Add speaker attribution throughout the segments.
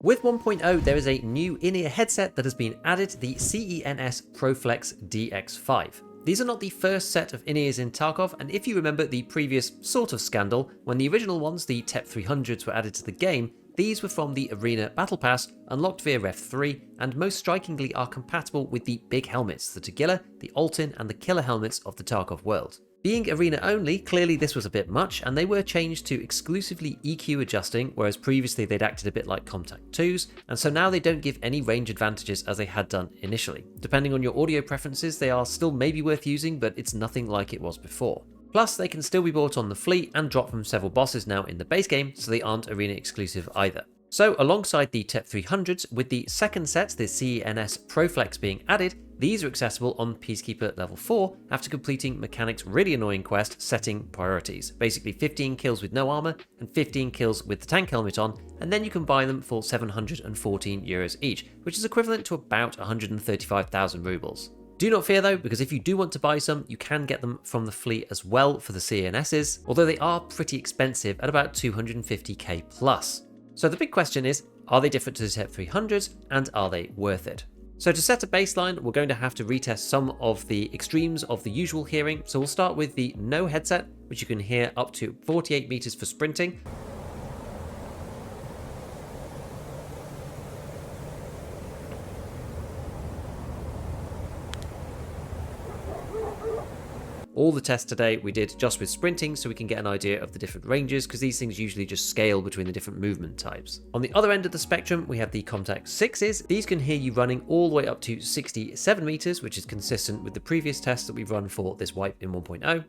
Speaker 1: With 1.0, there is a new in-ear headset that has been added, the CENS Prolex DX5. These are not the first set of in-ears in Tarkov, and if you remember the previous sort of scandal, when the original ones, the TEP 300s, were added to the game, these were from the Arena Battle Pass, unlocked via Ref 3, and most strikingly are compatible with the big helmets, the Tagilla, the Altin, and the killer helmets of the Tarkov world. Being Arena only, clearly this was a bit much, and they were changed to exclusively EQ adjusting, whereas previously they'd acted a bit like Contact 2s, and so now they don't give any range advantages as they had done initially. Depending on your audio preferences, they are still maybe worth using, but it's nothing like it was before. Plus, they can still be bought on the fleet and drop from several bosses now in the base game, so they aren't Arena exclusive either. So alongside the TEP 300s, with the second set, the CENS Prolex being added, these are accessible on Peacekeeper level 4 after completing Mechanic's really annoying quest, Setting Priorities. Basically 15 kills with no armor and 15 kills with the tank helmet on, and then you can buy them for 714 euros each, which is equivalent to about 135,000 rubles. Do not fear though, because if you do want to buy some, you can get them from the fleet as well for the CNSs, although they are pretty expensive at about 250k plus. So the big question is, are they different to the TEP 300s, and are they worth it? So to set a baseline, we're going to have to retest some of the extremes of the usual hearing. So we'll start with the no headset, which you can hear up to 48 meters for sprinting. All the tests today we did just with sprinting, so we can get an idea of the different ranges, because these things usually just scale between the different movement types. On the other end of the spectrum, we have the Contact 6s. These can hear you running all the way up to 67 meters, which is consistent with the previous tests that we've run for this wipe in 1.0.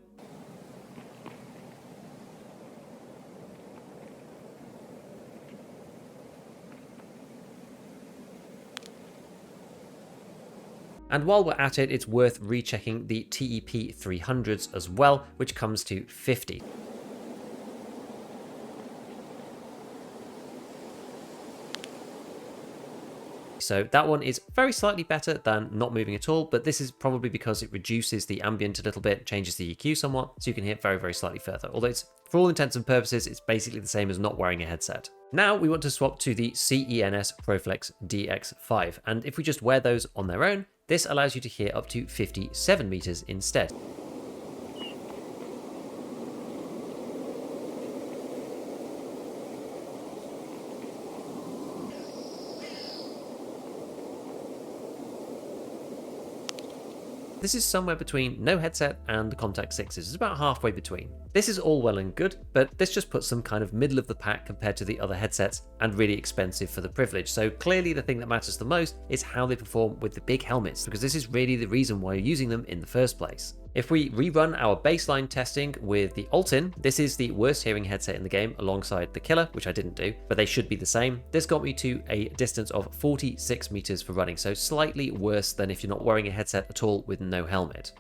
Speaker 1: And while we're at it, it's worth rechecking the TEP 300s as well, which comes to 50. So that one is very slightly better than not moving at all, but this is probably because it reduces the ambient a little bit, changes the EQ somewhat, so you can hear very, very slightly further. Although it's, for all intents and purposes, it's basically the same as not wearing a headset. Now we want to swap to the CENS Prolex DX5, and if we just wear those on their own, this allows you to hear up to 57 meters instead. This is somewhere between no headset and the Contact 6s. It's about halfway between. This is all well and good, but this just puts them kind of middle of the pack compared to the other headsets and really expensive for the privilege. So clearly the thing that matters the most is how they perform with the big helmets, because this is really the reason why you're using them in the first place. If we rerun our baseline testing with the Altin, this is the worst hearing headset in the game alongside the Killer, which I didn't do, but they should be the same. This got me to a distance of 46 meters for running, so slightly worse than if you're not wearing a headset at all with no helmet.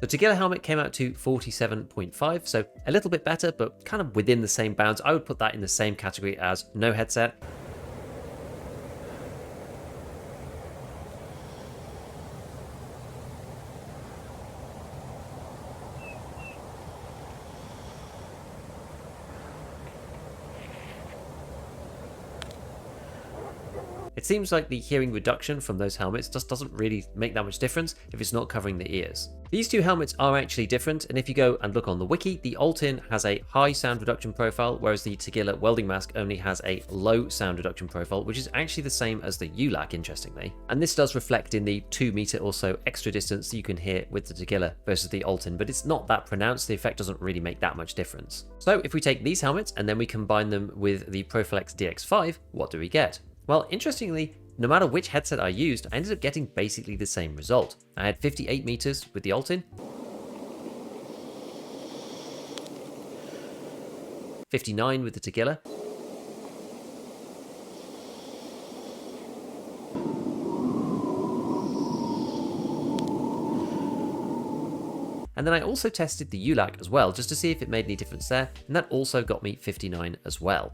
Speaker 1: The Tagilla helmet came out to 47.5, so a little bit better, but kind of within the same bounds. I would put that in the same category as no headset. It seems like the hearing reduction from those helmets just doesn't really make that much difference if it's not covering the ears. These two helmets are actually different, and if you go and look on the wiki, the Altin has a high sound reduction profile, whereas the Tagilla welding mask only has a low sound reduction profile, which is actually the same as the ULAC, interestingly. And this does reflect in the 2 meter or so extra distance that you can hear with the Tagilla versus the Altin, but it's not that pronounced. The effect doesn't really make that much difference. So if we take these helmets and then we combine them with the Prolex DX5, what do we get? Well, interestingly, no matter which headset I used, I ended up getting basically the same result. I had 58 meters with the Altin, 59 with the Tagilla, and then I also tested the ULAC as well, just to see if it made any difference there, and that also got me 59 as well.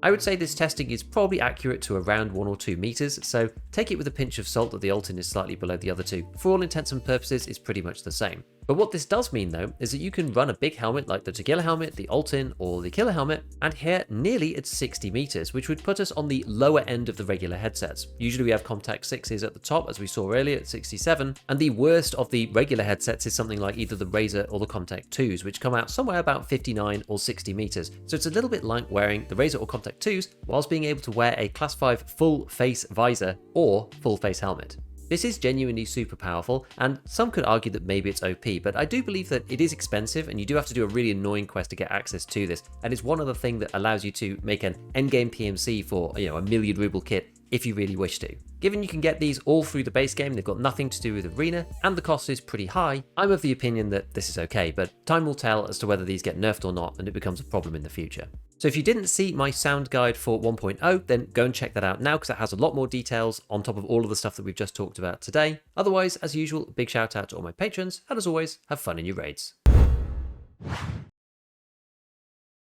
Speaker 1: I would say this testing is probably accurate to around 1 or 2 meters, so take it with a pinch of salt that the Altin is slightly below the other two. For all intents and purposes, it's pretty much the same. But what this does mean though, is that you can run a big helmet like the Tequila helmet, the Altin, or the Killer helmet, and hit nearly at 60 meters, which would put us on the lower end of the regular headsets. Usually we have Contact 6s at the top, as we saw earlier at 67, and the worst of the regular headsets is something like either the Razer or the Contact 2s, which come out somewhere about 59 or 60 meters. So it's a little bit like wearing the Razer or Contact 2s, whilst being able to wear a Class 5 full face visor or full face helmet. This is genuinely super powerful, and some could argue that maybe it's OP, but I do believe that it is expensive and you do have to do a really annoying quest to get access to this, and it's one other thing that allows you to make an endgame PMC for, a $1,000,000 ruble kit if you really wish to. Given you can get these all through the base game, they've got nothing to do with Arena, and the cost is pretty high, I'm of the opinion that this is okay, but time will tell as to whether these get nerfed or not, and it becomes a problem in the future. So if you didn't see my sound guide for 1.0, then go and check that out now, because it has a lot more details on top of all of the stuff that we've just talked about today. Otherwise, as usual, big shout out to all my patrons, and as always, have fun in your raids.